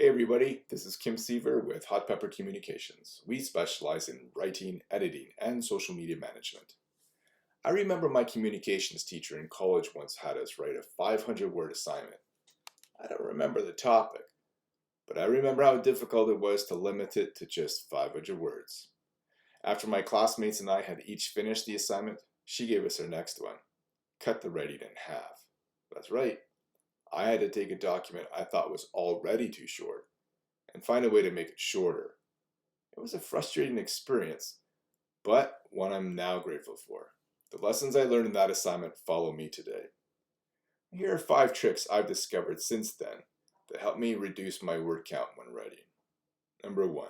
Hey everybody, this is Kim Siever with Hot Pepper Communications. We specialize in writing, editing, and social media management. I remember my communications teacher in college once had us write a 500-word assignment. I don't remember the topic, but I remember how difficult it was to limit it to just 500 words. After my classmates and I had each finished the assignment, she gave us our next one. Cut the writing in half. That's right. I had to take a document I thought was already too short and find a way to make it shorter. It was a frustrating experience, but one I'm now grateful for. The lessons I learned in that assignment follow me today. Here are 5 tricks I've discovered since then that help me reduce my word count when writing. Number 1,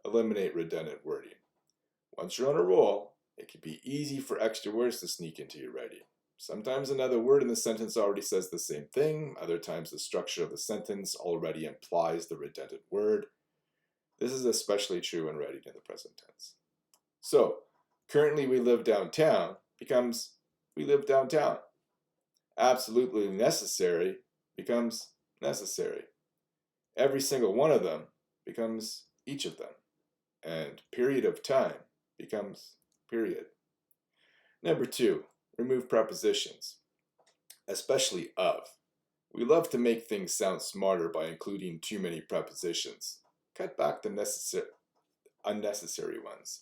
eliminate redundant wording. Once you're on a roll, it can be easy for extra words to sneak into your writing. Sometimes another word in the sentence already says the same thing. Other times the structure of the sentence already implies the redundant word. This is especially true when writing in the present tense. So, currently we live downtown becomes we live downtown. Absolutely necessary becomes necessary. Every single one of them becomes each of them. And period of time becomes period. Number 2. Remove prepositions, especially of. We love to make things sound smarter by including too many prepositions. Cut back the unnecessary ones.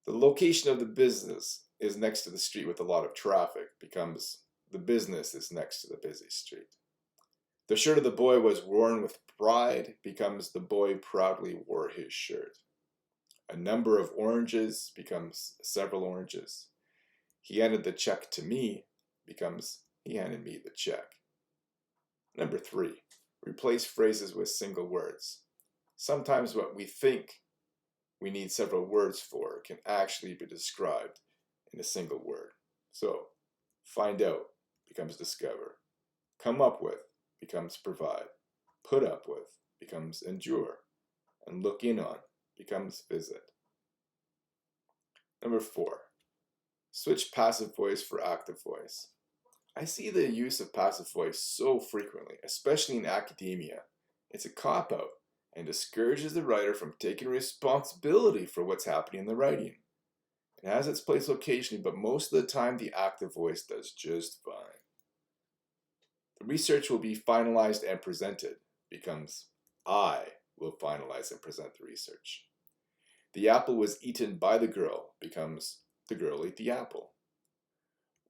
The location of the business is next to the street with a lot of traffic becomes the business is next to the busy street. The shirt of the boy was worn with pride becomes the boy proudly wore his shirt. A number of oranges becomes several oranges. He handed the check to me becomes he handed me the check. Number 3, replace phrases with single words. Sometimes what we think we need several words for can actually be described in a single word. So, find out becomes discover. Come up with becomes provide. Put up with becomes endure. And look in on becomes visit. Number 4. Switch passive voice for active voice. I see the use of passive voice so frequently, especially in academia. It's a cop-out and discourages the writer from taking responsibility for what's happening in the writing. It has its place occasionally, but most of the time the active voice does just fine. The research will be finalized and presented becomes I will finalize and present the research. The apple was eaten by the girl becomes the girl ate the apple.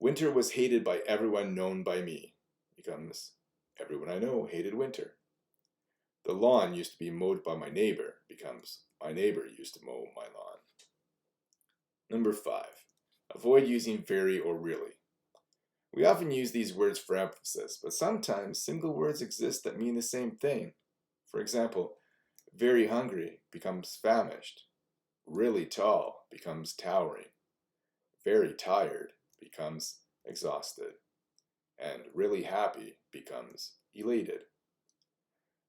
Winter was hated by everyone known by me becomes everyone I know hated winter. The lawn used to be mowed by my neighbor becomes my neighbor used to mow my lawn. Number 5. Avoid using very or really. We often use these words for emphasis, but sometimes single words exist that mean the same thing. For example, very hungry becomes famished. Really tall becomes towering. Very tired becomes exhausted. And really happy becomes elated.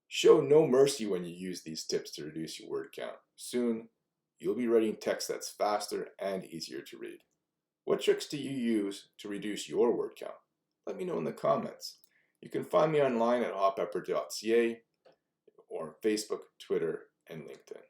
Show no mercy when you use these tips to reduce your word count. Soon, you'll be writing text that's faster and easier to read. What tricks do you use to reduce your word count? Let me know in the comments. You can find me online at hotpepper.ca or Facebook, Twitter, and LinkedIn.